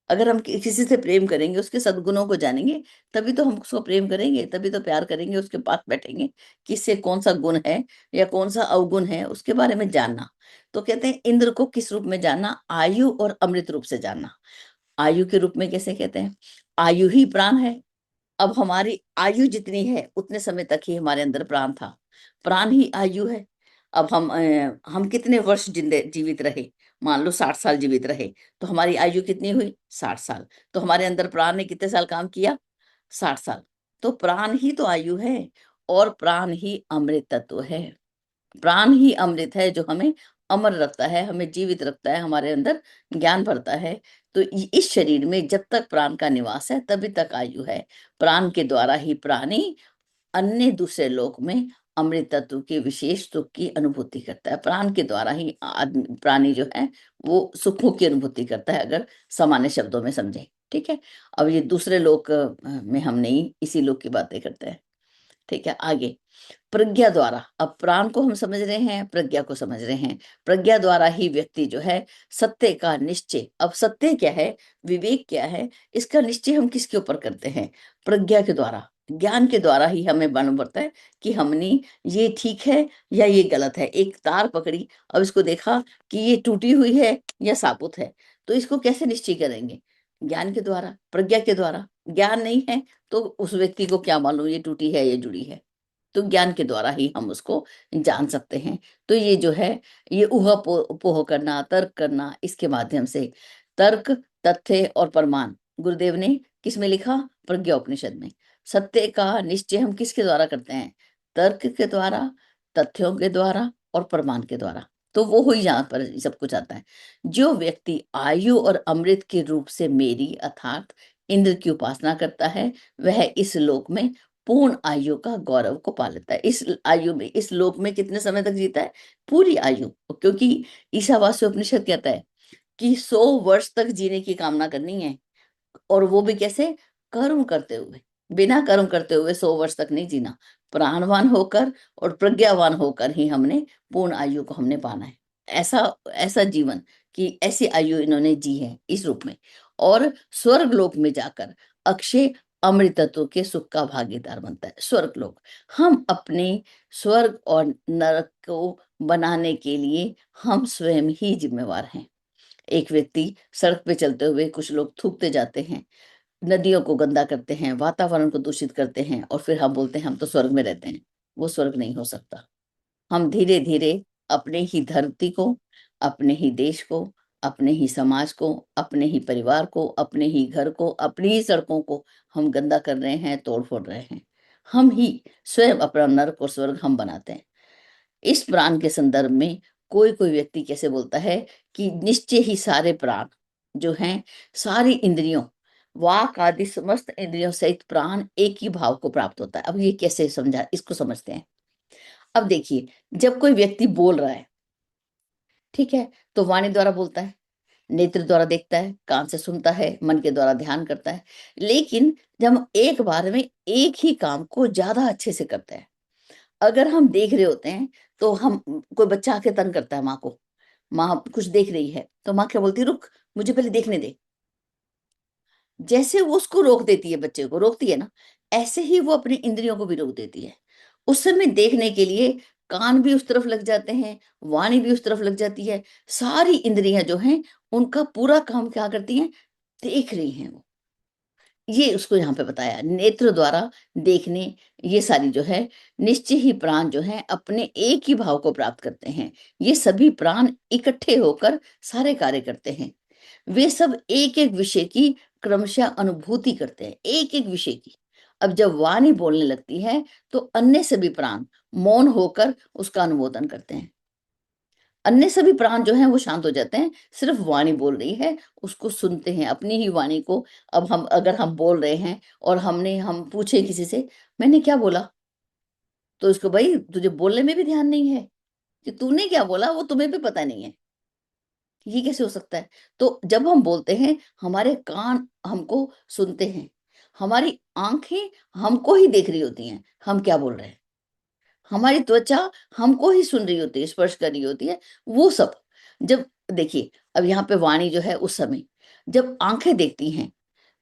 अगर हम किसी से प्रेम करेंगे, उसके सद्गुणों को जानेंगे, तभी तो हम उसको प्रेम करेंगे, तभी तो प्यार करेंगे, उसके पास बैठेंगे। किससे कौन सा गुण है या कौन सा अवगुण है उसके बारे में जानना। तो कहते हैं इंद्र को किस रूप में जानना? आयु और अमृत रूप से जानना। आयु के रूप में कैसे कहते हैं? आयु ही प्राण है। अब हमारी आयु जितनी है उतने समय तक ही हमारे अंदर प्राण था, प्राण ही आयु है। अब हम कितने वर्ष जीवित रहे? मान लो 60 साल जीवित रहे, तो हमारी आयु कितनी हुई? 60 साल। तो हमारे अंदर प्राण ने कितने साल काम किया? 60 साल। तो प्राण ही तो आयु है, और प्राण ही अमृत तत्व है। प्राण ही अमृत है जो हमें अमर रखता है, हमें जीवित रखता है, हमारे अंदर ज्ञान भरता है। तो इस शरीर में जब तक प्राण का निवास है तभी तक आयु है। प्राण के द्वारा ही प्राणी अन्य दूसरे लोक में अमृत तत्व के विशेष सुख की अनुभूति करता है। प्राण के द्वारा ही प्राणी जो है वो सुखों की अनुभूति करता है, अगर सामान्य शब्दों में समझे। ठीक है, अब ये दूसरे लोक में हम नहीं, इसी लोक की बातें करते हैं। ठीक है, आगे प्रज्ञा द्वारा, अब प्राण को हम समझ रहे हैं, प्रज्ञा को समझ रहे हैं। प्रज्ञा द्वारा ही व्यक्ति जो है सत्य का निश्चय, अब सत्य क्या है, विवेक क्या है, इसका निश्चय हम किसके ऊपर करते हैं? प्रज्ञा के द्वारा, ज्ञान के द्वारा ही हमें मालूम पड़ता है कि हमने ये ठीक है या ये गलत है। एक तार पकड़ी, अब इसको देखा कि ये टूटी हुई है या साबुत है, तो इसको कैसे निश्चय करेंगे? ज्ञान के द्वारा, प्रज्ञा के द्वारा। ज्ञान नहीं है तो उस व्यक्ति को क्या मालूम ये टूटी है, ये जुड़ी है? तो ज्ञान के द्वारा ही हम उसको जान सकते हैं। तो ये जो है, ये पोह करना, तर्क करना, इसके माध्यम से तर्क, तथ्य और प्रमाण गुरुदेव ने किस में लिखा? प्रज्ञा उपनिषद में। सत्य का निश्चय हम किसके द्वारा करते हैं? तर्क के द्वारा, तथ्यों के द्वारा और प्रमाण के द्वारा। तो वो ही यहाँ पर सब कुछ आता है। जो व्यक्ति आयु और अमृत के रूप से मेरी अर्थात इंद्र की उपासना करता है, वह इस लोक में पूर्ण आयु का गौरव को पा लेता है। इस आयु में, इस लोक में कितने समय तक जीता है? पूरी आयु। क्योंकि ईशावास्य उपनिषद कहता है कि 100 वर्ष तक जीने की कामना करनी है, और वो भी कैसे? कर्म करते हुए। बिना कर्म करते हुए 100 वर्ष तक नहीं जीना। प्राणवान होकर और प्रज्ञावान होकर ही हमने पूर्ण आयु को हमने पाना है। ऐसा ऐसा जीवन कि ऐसी आयु इन्होंने जी है इस रूप में, और स्वर्ग लोक में जाकर अक्षय अमृत तत्व के सुख का भागीदार बनता है। स्वर्ग लोक, हम अपने स्वर्ग और नरक को बनाने के लिए हम स्वयं ही जिम्मेवार हैं। एक व्यक्ति सड़क पे चलते हुए, कुछ लोग थूकते जाते हैं, नदियों को गंदा करते हैं, वातावरण को दूषित करते हैं, और फिर हम बोलते हैं हम तो स्वर्ग में रहते हैं। वो स्वर्ग नहीं हो सकता। हम धीरे धीरे अपने ही धरती को, अपने ही देश को, अपने ही समाज को, अपने ही परिवार को, अपने ही घर को, अपनी ही सड़कों को हम गंदा कर रहे हैं, तोड़ फोड़ रहे हैं। हम ही स्वयं अपना नरक और स्वर्ग हम बनाते हैं। इस प्राण के संदर्भ में कोई कोई व्यक्ति कैसे बोलता है कि निश्चय ही सारे प्राण जो हैं, सारी इंद्रियों, वाक आदि समस्त इंद्रियों सहित प्राण एक ही भाव को प्राप्त होता है। अब ये कैसे समझा, इसको समझते हैं। अब देखिए, जब कोई व्यक्ति बोल रहा है, ठीक है, तो वाणी द्वारा बोलता है, नेत्र द्वारा देखता है, कान से सुनता है, मन के द्वारा ध्यान करता है। लेकिन जब हम एक बार में एक ही काम को ज्यादा अच्छे से करते हैं, अगर हम देख रहे होते हैं तो हम, कोई बच्चा आके तंग करता है माँ को, माँ कुछ देख रही है तो माँ क्या बोलती है? रुक, मुझे पहले देखने दे। जैसे वो उसको रोक देती है, बच्चे को रोकती है ना, ऐसे ही वो अपनी इंद्रियों को भी रोक देती है। उस समय देखने के लिए कान भी उस तरफ लग जाते हैं, वाणी भी उस तरफ लग जाती है। सारी इंद्रियां जो हैं उनका पूरा काम क्या करती हैं? देख रही हैं वो। ये उसको यहाँ पे बताया, नेत्र द्वारा देखने, ये सारी जो है निश्चय ही प्राण जो है अपने एक ही भाव को प्राप्त करते हैं। ये सभी प्राण इकट्ठे होकर सारे कार्य करते हैं। वे सब एक एक विषय की क्रमशः अनुभूति करते हैं, एक एक विषय की। अब जब वाणी बोलने लगती है तो अन्य सभी प्राण मौन होकर उसका अनुमोदन करते हैं। अन्य सभी प्राण जो हैं वो शांत हो जाते हैं, सिर्फ वाणी बोल रही है उसको सुनते हैं, अपनी ही वाणी को। अब हम, अगर हम बोल रहे हैं और हम पूछे किसी से मैंने क्या बोला, तो उसको, भाई तुझे बोलने में भी ध्यान नहीं है कि तूने क्या बोला, वो तुम्हें भी पता नहीं है। ये कैसे हो सकता है? तो जब हम बोलते हैं, हमारे कान हमको सुनते हैं, हमारी आंखें हमको ही देख रही होती हैं हम क्या बोल रहे हैं, हमारी त्वचा हमको ही सुन रही होती है, स्पर्श कर रही होती है। वो सब जब, देखिए अब यहाँ पे वाणी जो है, उस समय जब आंखें देखती हैं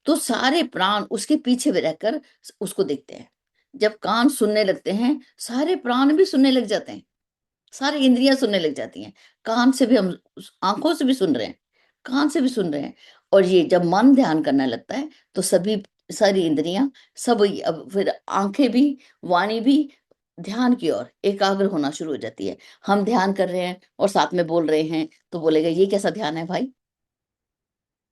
तो सारे प्राण उसके पीछे में रहकर उसको देखते हैं। जब कान सुनने लगते हैं, सारे प्राण भी सुनने लग जाते हैं। सारी इंद्रियां सुनने लग जाती हैं। कान से भी हम, आंखों से भी सुन रहे हैं, कान से भी सुन रहे हैं। और ये जब मन ध्यान करने लगता है तो सभी, सारी इंद्रियां, सब अब फिर आंखें भी, वाणी भी ध्यान की ओर एकाग्र होना शुरू हो जाती है। हम ध्यान कर रहे हैं और साथ में बोल रहे हैं तो बोलेगा ये कैसा ध्यान है भाई।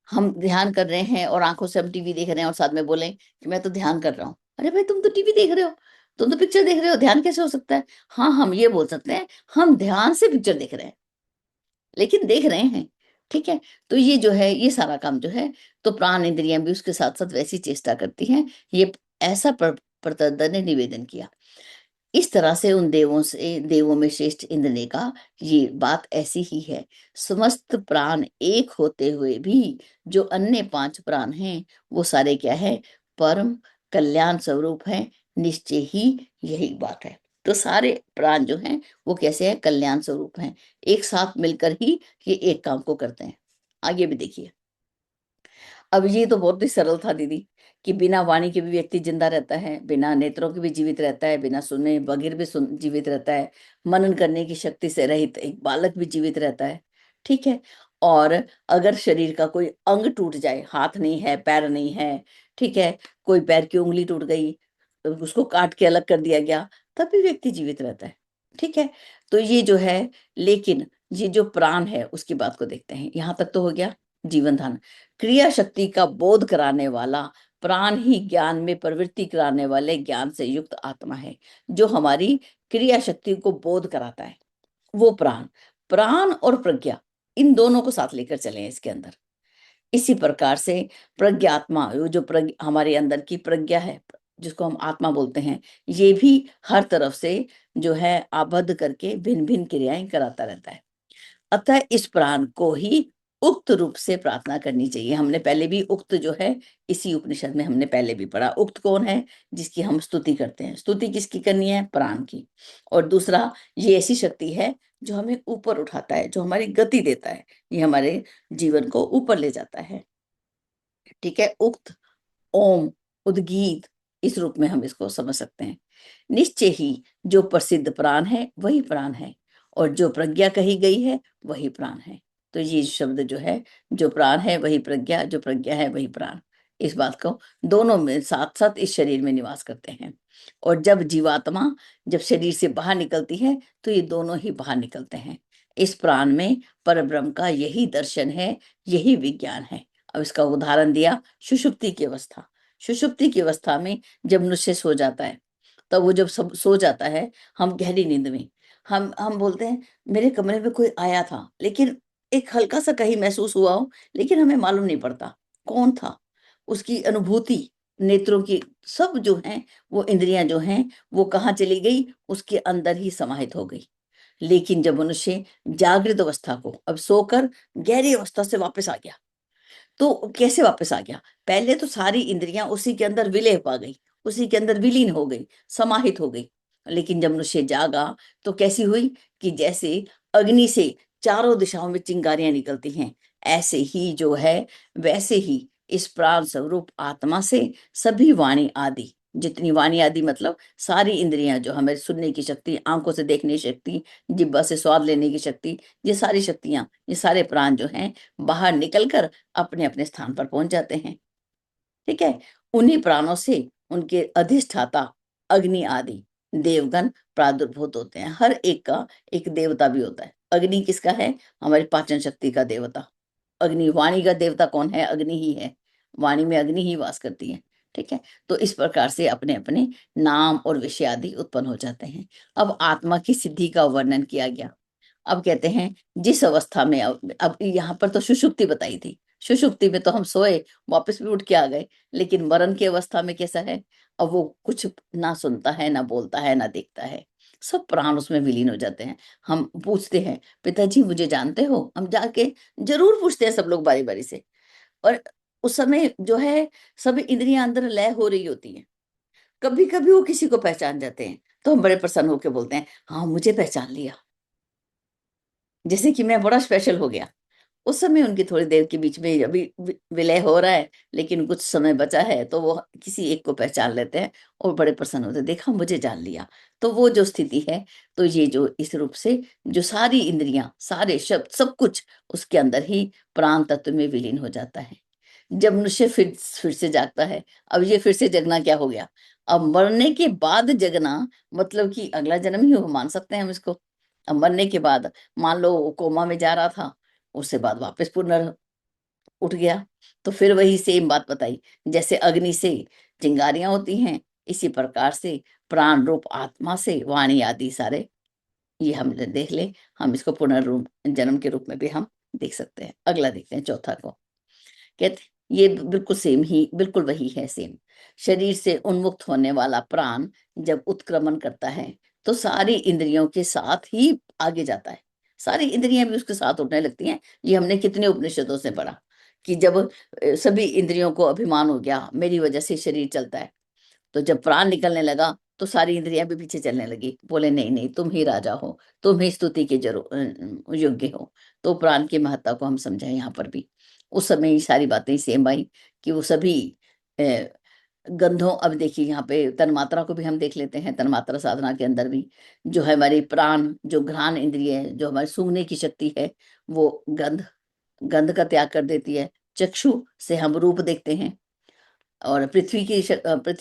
हम ध्यान कर रहे हैं और आंखों से हम टीवी देख रहे हैं और साथ में बोलें कि मैं तो ध्यान कर रहा हूँ। अरे भाई तुम तो टीवी देख रहे हो, तुम तो पिक्चर देख रहे हो, ध्यान कैसे हो सकता है। हाँ, हम ये बोल सकते हैं हम ध्यान से पिक्चर देख रहे हैं, लेकिन देख रहे हैं। ठीक है। तो ये जो है, ये सारा काम जो है, तो प्राण इंद्रियां भी उसके साथ साथ वैसी चेष्टा करती हैं। ये ऐसा प्रतर्दन ने निवेदन किया। इस तरह से उन देवों से, देवों में श्रेष्ठ इंद्र ने कहा ये बात ऐसी ही है। समस्त प्राण एक होते हुए भी जो अन्य पांच प्राण हैं वो सारे क्या है, परम कल्याण स्वरूप है। निश्चय ही यही बात है। तो सारे प्राण जो हैं वो कैसे हैं, कल्याण स्वरूप हैं। एक साथ मिलकर ही ये एक काम को करते हैं। आगे भी देखिए। अब ये तो बहुत ही सरल था दीदी, कि बिना वाणी के भी व्यक्ति जिंदा रहता है, बिना नेत्रों के भी जीवित रहता है, बिना सुने बगैर भी जीवित रहता है, मनन करने की शक्ति से रहित एक बालक भी जीवित रहता है। ठीक है। और अगर शरीर का कोई अंग टूट जाए, हाथ नहीं है, पैर नहीं है, ठीक है, कोई पैर की उंगली टूट गई, उसको काट के अलग कर दिया गया, तब भी व्यक्ति जीवित रहता है। ठीक है। तो ये जो है, लेकिन ये जो प्राण है उसकी बात को देखते हैं। यहां तक तो हो गया जीवन धारण। क्रिया शक्ति का बोध कराने वाला प्राण ही ज्ञान में प्रवृत्ति कराने वाले ज्ञान से युक्त आत्मा है, जो हमारी क्रिया शक्ति को बोध कराता है। वो प्राण, प्राण और प्रज्ञा, इन दोनों को साथ लेकर चले हैं इसके अंदर। इसी प्रकार से प्रज्ञात्मा, वो जो हमारे अंदर की प्रज्ञा है, जिसको हम आत्मा बोलते हैं, ये भी हर तरफ से जो है आबद्ध करके भिन्न भिन्न क्रियाएं कराता रहता है। अतः इस प्राण को ही उक्त रूप से प्रार्थना करनी चाहिए। हमने पहले भी उक्त जो है, इसी उपनिषद में हमने पहले भी पढ़ा। उक्त कौन है, जिसकी हम स्तुति करते हैं। स्तुति किसकी करनी है, प्राण की। और दूसरा, ये ऐसी शक्ति है जो हमें ऊपर उठाता है, जो हमारी गति देता है, ये हमारे जीवन को ऊपर ले जाता है। ठीक है। उक्त, ओम, उद्गीत, इस रूप में हम इसको समझ सकते हैं। निश्चय ही जो प्रसिद्ध प्राण है वही प्राण है, और जो प्रज्ञा कही गई है वही प्राण है। तो ये शब्द जो है, जो प्राण है वही प्रज्ञा, जो प्रज्ञा है वही प्राण, इस बात को दोनों में साथ साथ इस शरीर में निवास करते हैं। और जब जीवात्मा, जब शरीर से बाहर निकलती है तो ये दोनों ही बाहर निकलते हैं। इस प्राण में परब्रह्म का यही दर्शन है, यही विज्ञान है। अब इसका उदाहरण दिया, सुषुप्ति की अवस्था। सुषुप्ति की अवस्था में जब मनुष्य सो जाता है, तब वो जब सब सो जाता है, हम गहरी नींद में, हम बोलते हैं मेरे कमरे में कोई आया था, लेकिन एक हल्का सा कहीं महसूस हुआ हो, लेकिन हमें मालूम नहीं पड़ता कौन था। उसकी अनुभूति, नेत्रों की, सब जो हैं, वो इंद्रियां जो हैं, वो कहाँ चली गई, उसके अंदर ही समाहित हो गई। लेकिन जब मनुष्य जागृत अवस्था को, अब सोकर गहरी अवस्था से वापस आ गया, तो कैसे वापस आ गया, पहले तो सारी इंद्रियां उसी के अंदर विलय पा गई, उसी के अंदर विलीन हो गई, समाहित हो गई। लेकिन जब मनुष्य जागा तो कैसी हुई, कि जैसे अग्नि से चारों दिशाओं में चिंगारियां निकलती हैं, ऐसे ही जो है, वैसे ही इस प्राण स्वरूप आत्मा से सभी वाणी आदि, जितनी वाणी आदि मतलब सारी इंद्रियां, जो हमें सुनने की शक्ति, आंखों से देखने की शक्ति, जिह्वा से स्वाद लेने की शक्ति, ये सारी शक्तियां, ये सारे प्राण जो हैं, बाहर निकलकर अपने अपने स्थान पर पहुंच जाते हैं। ठीक है। उन्हीं प्राणों से उनके अधिष्ठाता अग्नि आदि देवगण प्रादुर्भूत होते हैं। हर एक का एक देवता भी होता है। अग्नि किसका है, हमारी पाचन शक्ति का देवता। अग्नि, वाणी का देवता कौन है, अग्नि ही है। वाणी में अग्नि ही वास करती है। ठीक है। तो इस प्रकार से अपने अपने नाम और विषय आदि उत्पन्न हो जाते हैं। अब आत्मा की सिद्धि का वर्णन किया गया। अब कहते हैं जिस अवस्था में, अब यहाँ पर तो सुषुप्ति बताई थी। सुषुप्ति में तो हम सोए, वापस भी उठ के आ गए, लेकिन मरण की अवस्था में कैसा है, अब वो कुछ ना सुनता है, ना बोलता है, ना देखता है, सब प्राण उसमें विलीन हो जाते हैं। हम पूछते हैं पिताजी मुझे जानते हो, हम जाके जरूर पूछते हैं सब लोग बारी बारी से। और उस समय जो है, सब इंद्रियां अंदर लय हो रही होती हैं। कभी कभी वो किसी को पहचान जाते हैं, तो हम बड़े प्रसन्न होकर बोलते हैं हाँ मुझे पहचान लिया, जैसे कि मैं बड़ा स्पेशल हो गया। उस समय उनकी थोड़ी देर के बीच में अभी विलय हो रहा है, लेकिन कुछ समय बचा है, तो वो किसी एक को पहचान लेते हैं और बड़े प्रसन्न होते हैं, देखा मुझे जान लिया। तो वो जो स्थिति है, तो ये जो इस रूप से जो सारी इंद्रियां, सारे शब्द, सब कुछ उसके अंदर ही प्राण तत्व में विलीन हो जाता है। जब मनुष्य फिर से जागता है, अब ये फिर से जगना क्या हो गया, अब मरने के बाद जगना, मतलब कि अगला जन्म ही मान सकते हैं हम इसको। अब मरने के बाद, मान लो वो कोमा में जा रहा था, उसके बाद वापस पुनः उठ गया, तो फिर वही सेम बात बताई, जैसे अग्नि से चिंगारियां होती हैं, इसी प्रकार से प्राण रूप आत्मा से वाणी आदि सारे, ये हम देख ले, हम इसको पुनर्रूप जन्म के रूप में भी हम देख सकते हैं। अगला देखते हैं, चौथा को कहते, ये बिल्कुल सेम ही, बिल्कुल वही है सेम। शरीर से उन्मुक्त होने वाला प्राण जब उत्क्रमण करता है, तो सारी इंद्रियों के साथ ही आगे जाता है, सारी इंद्रियां भी उसके साथ उठने लगती हैं। ये हमने कितने उपनिषदों से पढ़ा कि जब सभी इंद्रियों को अभिमान हो गया, मेरी वजह से शरीर चलता है, तो जब प्राण निकलने लगा, तो सारी इंद्रियां भी पीछे चलने लगी, बोले नहीं नहीं, तुम ही राजा हो, तुम ही स्तुति के योग्य हो। तो प्राण की महत्ता को हम समझाएं यहाँ पर भी। उस समय ये सारी बातें सेम आई कि वो सभी गंधों, अब देखिए यहाँ पे तन्मात्रा को भी हम देख लेते हैं। तन्मात्रा साधना के अंदर भी जो है हमारी प्राण, जो घ्राण इंद्रिय है, जो हमारी सूंघने की शक्ति है, वो गंध का त्याग कर देती है। चक्षु से हम रूप देखते हैं, और पृथ्वी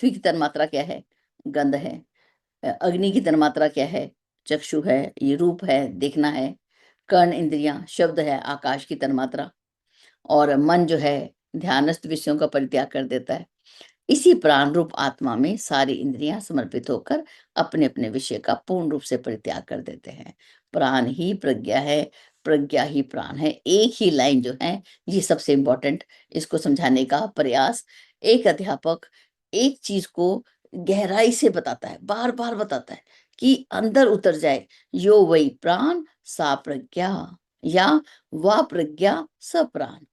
की तन्मात्रा क्या है, गंध है। अग्नि की तन्मात्रा क्या है, चक्षु है, ये रूप है, देखना है। कर्ण इंद्रियां, शब्द है, आकाश की तन्मात्रा। और मन जो है, ध्यानस्थ विषयों का परित्याग कर देता है। इसी प्राण रूप आत्मा में सारी इंद्रियां समर्पित होकर अपने अपने विषय का पूर्ण रूप से परित्याग कर देते हैं। प्राण ही प्रज्ञा है, प्रज्ञा ही प्राण है। एक ही लाइन जो है, ये सबसे इंपॉर्टेंट, इसको समझाने का प्रयास। एक अध्यापक एक चीज को गहराई से बताता है, बार बार बताता है कि अंदर उतर जाए। यो वही प्राण सा प्रज्ञा, या वा प्रज्ञा स प्राण।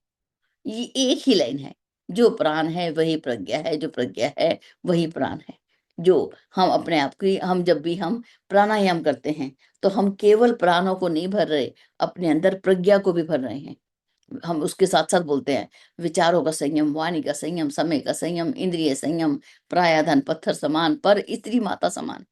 ये एक ही लाइन है, जो प्राण है वही प्रज्ञा है, जो प्रज्ञा है वही प्राण है। जो हम अपने आप की, हम जब भी हम प्राणायाम करते हैं, तो हम केवल प्राणों को नहीं भर रहे, अपने अंदर प्रज्ञा को भी भर रहे हैं। हम उसके साथ साथ बोलते हैं विचारों का संयम, वाणी का संयम, समय का संयम, इंद्रिय संयम, प्रायाधन पत्थर समान पर स्त्री माता समान।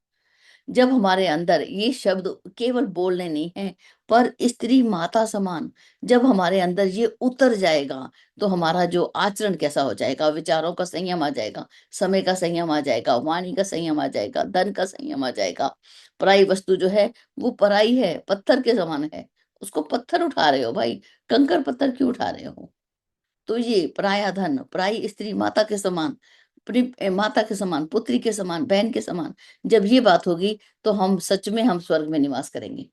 जब हमारे अंदर ये शब्द केवल बोलने नहीं है, पर स्त्री माता समान, जब हमारे अंदर ये उतर जाएगा, तो हमारा जो आचरण कैसा हो जाएगा, विचारों का संयम आ जाएगा, समय का संयम आ जाएगा, वाणी का संयम आ जाएगा, धन का संयम आ जाएगा। पराई वस्तु जो है वो पराई है, पत्थर के समान है, उसको पत्थर उठा रहे हो भाई, कंकर पत्थर क्यों उठा रहे हो। तो ये पराया धन, पराई स्त्री माता के समान, अपनी माता के समान, पुत्री के समान, बहन के समान, जब ये बात होगी, तो हम सच में हम स्वर्ग में निवास करेंगे,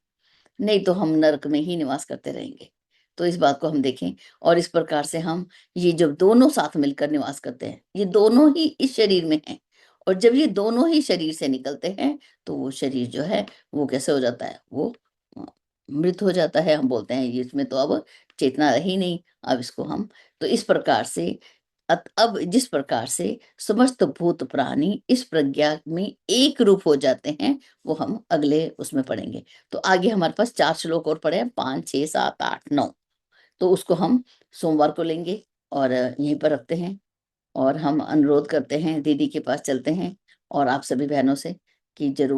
नहीं तो हम नरक में ही निवास करते रहेंगे। तो इस बात को हम देखें, और इस प्रकार से हम ये जब दोनों साथ मिलकर निवास करते हैं, ये दोनों ही इस शरीर में हैं, और जब ये दोनों ही शरीर से निकलते हैं, तो वो शरीर जो है वो कैसे हो जाता है, वो मृत हो जाता है। हम बोलते हैं ये, इसमें तो अब चेतना रही नहीं, अब इसको हम, तो इस प्रकार से अब जिस प्रकार से समस्त भूत प्राणी इस प्रज्ञा में एक रूप हो जाते हैं, वो हम अगले उसमें पढ़ेंगे। तो आगे हमारे पास 4 श्लोक और पढ़े हैं, 5, 6, 7, 8, 9। तो उसको हम सोमवार को लेंगे और यहीं पर रखते हैं। और हम अनुरोध करते हैं, दीदी के पास चलते हैं और आप सभी बहनों से कि जरूर